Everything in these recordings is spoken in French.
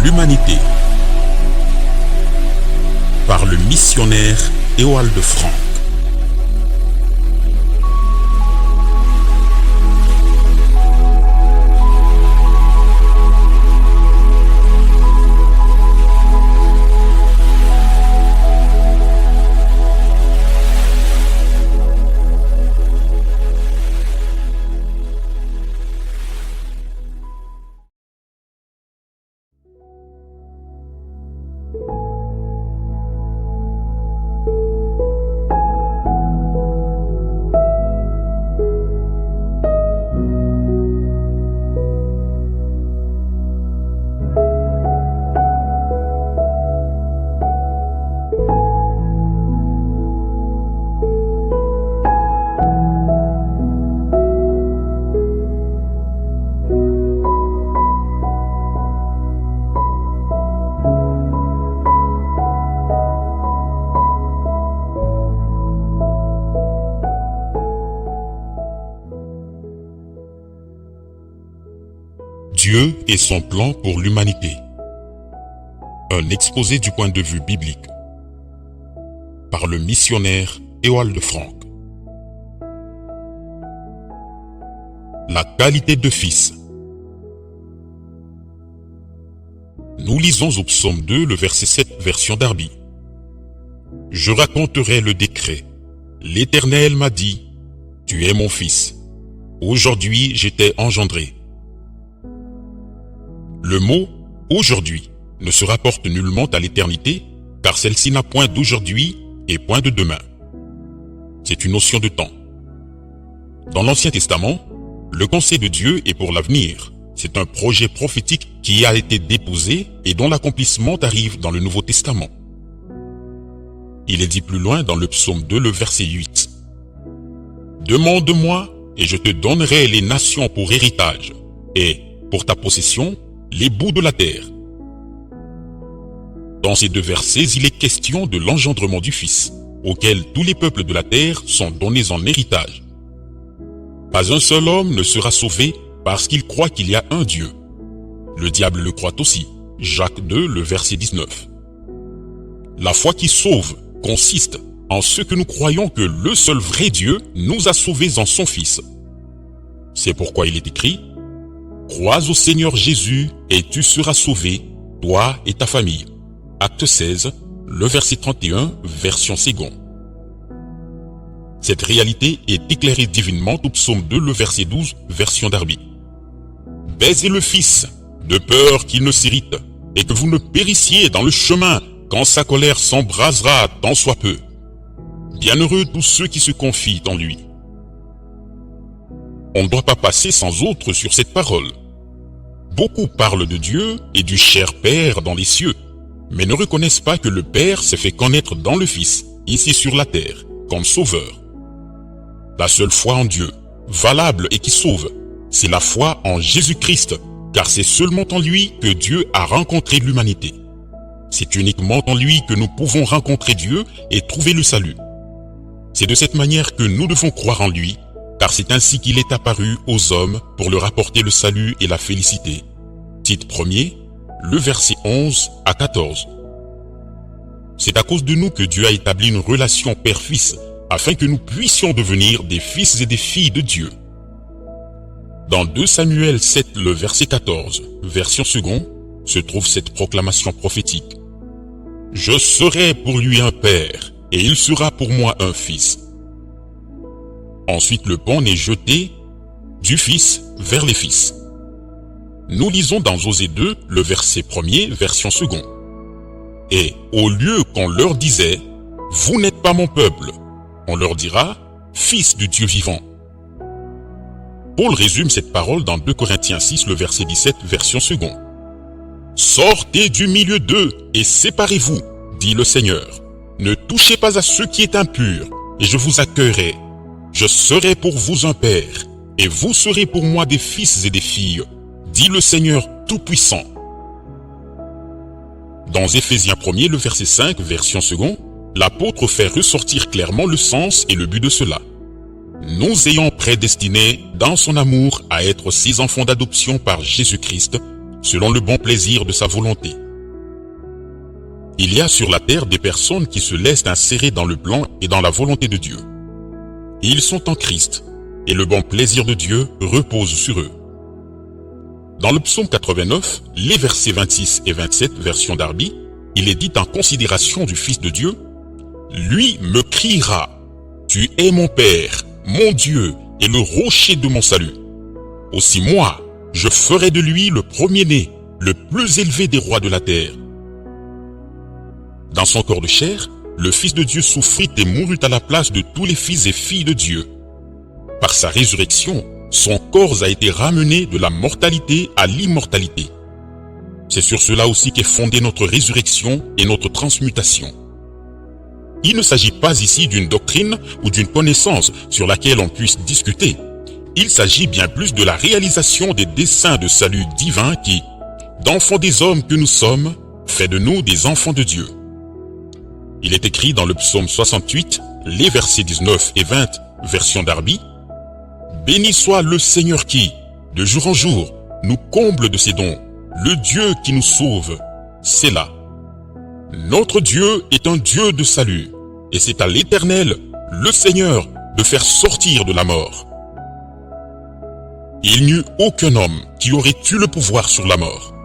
l'humanité par le missionnaire Éoald Franck. Dieu et son plan pour l'humanité. Un exposé du point de vue biblique par le missionnaire Éoald Franck. La qualité de fils. Nous lisons au psaume 2, le verset 7, version Darby. Je raconterai le décret. L'Éternel m'a dit, tu es mon fils. Aujourd'hui, je t'ai engendré. Le mot « aujourd'hui » ne se rapporte nullement à l'éternité, car celle-ci n'a point d'aujourd'hui et point de demain. C'est une notion de temps. Dans l'Ancien Testament, le conseil de Dieu est pour l'avenir. C'est un projet prophétique qui a été déposé et dont l'accomplissement arrive dans le Nouveau Testament. Il est dit plus loin dans le psaume 2, le verset 8. « Demande-moi et je te donnerai les nations pour héritage, et pour ta possession, les bouts de la terre. » Dans ces deux versets, il est question de l'engendrement du Fils, auquel tous les peuples de la terre sont donnés en héritage. Pas un seul homme ne sera sauvé parce qu'il croit qu'il y a un Dieu. Le diable le croit aussi. Jacques 2, le verset 19. La foi qui sauve consiste en ce que nous croyons que le seul vrai Dieu nous a sauvés en son Fils. C'est pourquoi il est écrit: crois au Seigneur Jésus et tu seras sauvé, toi et ta famille. Acte 16, le verset 31, version Ségon. Cette réalité est éclairée divinement au psaume 2, le verset 12, version Darby. Baisez le Fils, de peur qu'il ne s'irrite, et que vous ne périssiez dans le chemin, quand sa colère s'embrasera tant soit peu. Bienheureux tous ceux qui se confient en lui. On ne doit pas passer sans autre sur cette parole. Beaucoup parlent de Dieu et du cher Père dans les cieux, mais ne reconnaissent pas que le Père s'est fait connaître dans le Fils, ici sur la terre, comme sauveur. La seule foi en Dieu, valable et qui sauve, c'est la foi en Jésus-Christ, car c'est seulement en lui que Dieu a rencontré l'humanité. C'est uniquement en lui que nous pouvons rencontrer Dieu et trouver le salut. C'est de cette manière que nous devons croire en lui, car c'est ainsi qu'il est apparu aux hommes pour leur apporter le salut et la félicité. Tite 1er, le verset 11 à 14. C'est à cause de nous que Dieu a établi une relation père-fils, afin que nous puissions devenir des fils et des filles de Dieu. Dans 2 Samuel 7, le verset 14, version Second, se trouve cette proclamation prophétique. « Je serai pour lui un père, et il sera pour moi un fils. » Ensuite, le pont est jeté du Fils vers les fils. Nous lisons dans Osée 2, le verset 1er, version Second. « Et au lieu qu'on leur disait, « Vous n'êtes pas mon peuple », on leur dira, « Fils du Dieu vivant ». Paul résume cette parole dans 2 Corinthiens 6, le verset 17, version Second. « Sortez du milieu d'eux et séparez-vous, dit le Seigneur. Ne touchez pas à ce qui est impur, et je vous accueillerai. Je serai pour vous un père, et vous serez pour moi des fils et des filles, dit le Seigneur Tout-Puissant. » Dans Éphésiens 1er, le verset 5, version Second, l'apôtre fait ressortir clairement le sens et le but de cela. Nous ayons prédestinés dans son amour à être ses enfants d'adoption par Jésus-Christ, selon le bon plaisir de sa volonté. Il y a sur la terre des personnes qui se laissent insérer dans le plan et dans la volonté de Dieu. Ils sont en Christ, et le bon plaisir de Dieu repose sur eux. Dans le psaume 89, les versets 26 et 27, version Darby, il est dit en considération du Fils de Dieu, « Lui me criera, tu es mon Père, mon Dieu, et le rocher de mon salut. Aussi moi, je ferai de lui le premier-né, le plus élevé des rois de la terre. » Dans son corps de chair, le Fils de Dieu souffrit et mourut à la place de tous les fils et filles de Dieu. Par sa résurrection, son corps a été ramené de la mortalité à l'immortalité. C'est sur cela aussi qu'est fondée notre résurrection et notre transmutation. Il ne s'agit pas ici d'une doctrine ou d'une connaissance sur laquelle on puisse discuter. Il s'agit bien plus de la réalisation des desseins de salut divin qui, d'enfants des hommes que nous sommes, fait de nous des enfants de Dieu. Il est écrit dans le psaume 68, les versets 19 et 20, version Darby, « Béni soit le Seigneur qui, de jour en jour, nous comble de ses dons, le Dieu qui nous sauve, c'est là. Notre Dieu est un Dieu de salut, et c'est à l'Éternel, le Seigneur, de faire sortir de la mort. » Il n'y eut aucun homme qui aurait eu le pouvoir sur la mort.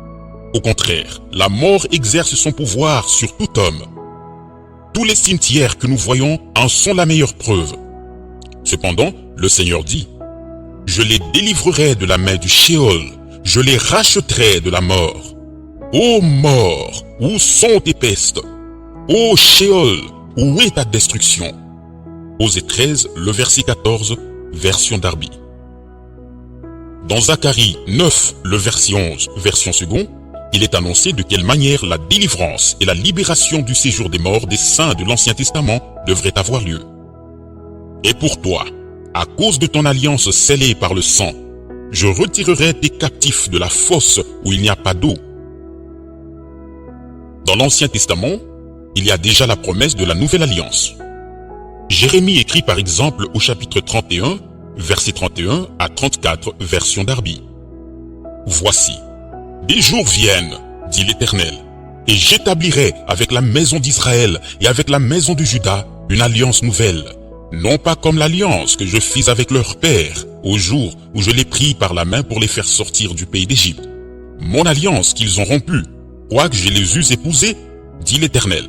Au contraire, la mort exerce son pouvoir sur tout homme. Tous les cimetières que nous voyons en sont la meilleure preuve. Cependant, le Seigneur dit, « Je les délivrerai de la main du Sheol, je les racheterai de la mort. Ô mort, où sont tes pestes? Ô Sheol, où est ta destruction ?» Osée 13, le verset 14, version Darby. Dans Zacharie 9, le verset 11, version second, il est annoncé de quelle manière la délivrance et la libération du séjour des morts des saints de l'Ancien Testament devraient avoir lieu. Et pour toi, à cause de ton alliance scellée par le sang, je retirerai tes captifs de la fosse où il n'y a pas d'eau. Dans l'Ancien Testament, il y a déjà la promesse de la nouvelle alliance. Jérémie écrit par exemple au chapitre 31, versets 31 à 34, version Darby. « Voici, des jours viennent, dit l'Éternel, et j'établirai avec la maison d'Israël et avec la maison de Juda une alliance nouvelle, non pas comme l'alliance que je fis avec leur père au jour où je les pris par la main pour les faire sortir du pays d'Égypte. Mon alliance qu'ils ont rompue, quoique je les eus épousés, dit l'Éternel.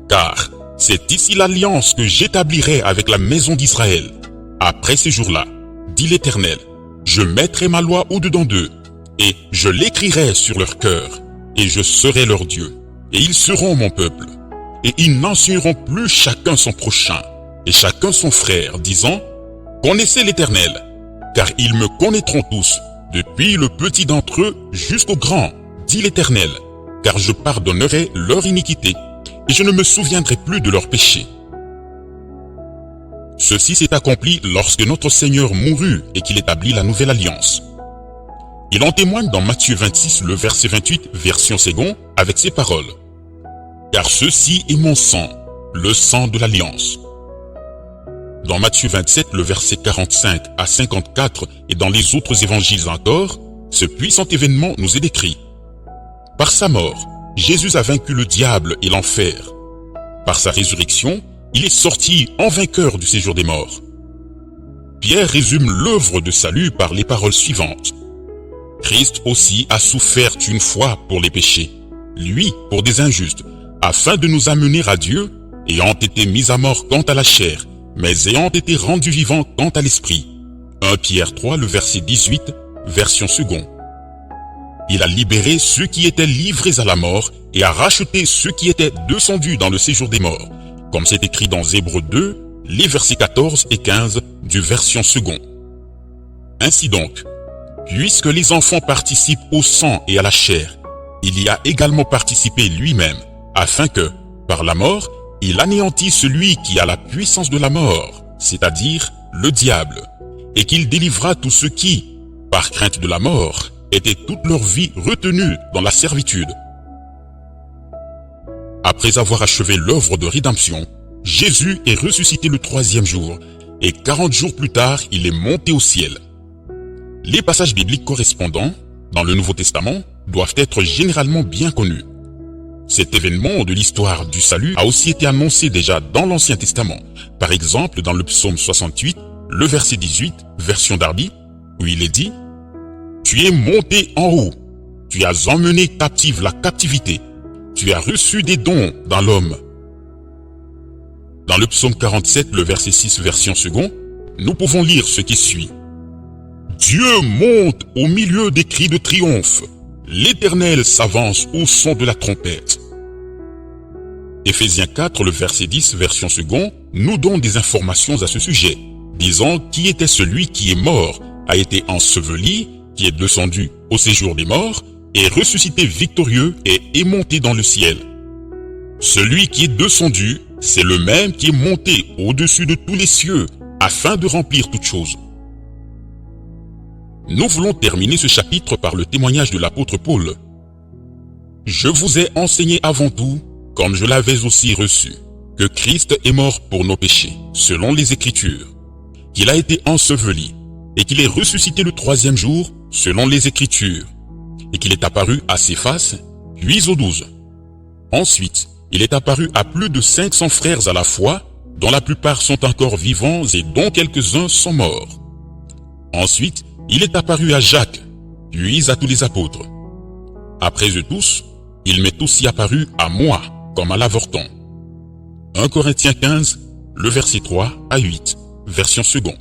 Car c'est ici l'alliance que j'établirai avec la maison d'Israël. Après ces jours-là, dit l'Éternel, je mettrai ma loi au-dedans d'eux, et je l'écrirai sur leur cœur, et je serai leur Dieu, et ils seront mon peuple. Et ils n'enseigneront plus chacun son prochain, et chacun son frère, disant, connaissez l'Éternel, car ils me connaîtront tous, depuis le petit d'entre eux jusqu'au grand, dit l'Éternel, car je pardonnerai leur iniquité, et je ne me souviendrai plus de leurs péchés. Ceci s'est accompli lorsque notre Seigneur mourut et qu'il établit la nouvelle alliance. Il en témoigne dans Matthieu 26, le verset 28, version second, avec ces paroles. « Car ceci est mon sang, le sang de l'alliance. » Dans Matthieu 27, le verset 45 à 54 et dans les autres évangiles encore, ce puissant événement nous est décrit. Par sa mort, Jésus a vaincu le diable et l'enfer. Par sa résurrection, il est sorti en vainqueur du séjour des morts. Pierre résume l'œuvre de salut par les paroles suivantes. Christ aussi a souffert une fois pour les péchés, lui pour des injustes, afin de nous amener à Dieu, ayant été mis à mort quant à la chair, mais ayant été rendu vivant quant à l'esprit. 1 Pierre 3, le verset 18, version second. Il a libéré ceux qui étaient livrés à la mort et a racheté ceux qui étaient descendus dans le séjour des morts, comme c'est écrit dans Hébreux 2, les versets 14 et 15 du version second. Ainsi donc, puisque les enfants participent au sang et à la chair, il y a également participé lui-même, afin que, par la mort, il anéantit celui qui a la puissance de la mort, c'est-à-dire le diable, et qu'il délivra tous ceux qui, par crainte de la mort, étaient toute leur vie retenus dans la servitude. Après avoir achevé l'œuvre de rédemption, Jésus est ressuscité le 3e jour, et 40 jours plus tard, il est monté au ciel. Les passages bibliques correspondants, dans le Nouveau Testament, doivent être généralement bien connus. Cet événement de l'histoire du salut a aussi été annoncé déjà dans l'Ancien Testament. Par exemple, dans le psaume 68, le verset 18, version Darby, où il est dit « Tu es monté en haut, tu as emmené captive la captivité, tu as reçu des dons dans l'homme. » Dans le psaume 47, le verset 6, version second, nous pouvons lire ce qui suit. « Dieu monte au milieu des cris de triomphe. L'Éternel s'avance au son de la trompette. » Éphésiens 4, le verset 10, version second, nous donne des informations à ce sujet, disant qui était celui qui est mort, a été enseveli, qui est descendu au séjour des morts, est ressuscité victorieux et est monté dans le ciel. Celui qui est descendu, c'est le même qui est monté au-dessus de tous les cieux, afin de remplir toutes choses. Nous voulons terminer ce chapitre par le témoignage de l'apôtre Paul. « Je vous ai enseigné avant tout, comme je l'avais aussi reçu, que Christ est mort pour nos péchés, selon les Écritures, qu'il a été enseveli, et qu'il est ressuscité le troisième jour, selon les Écritures, et qu'il est apparu à Céphas, puis aux 12. Ensuite, il est apparu à plus de 500 frères à la fois, dont la plupart sont encore vivants et dont quelques-uns sont morts. Ensuite, il est apparu à Jacques, puis à tous les apôtres. Après eux tous, il m'est aussi apparu à moi, comme à l'avorton. 1 Corinthiens 15, le verset 3 à 8, version seconde.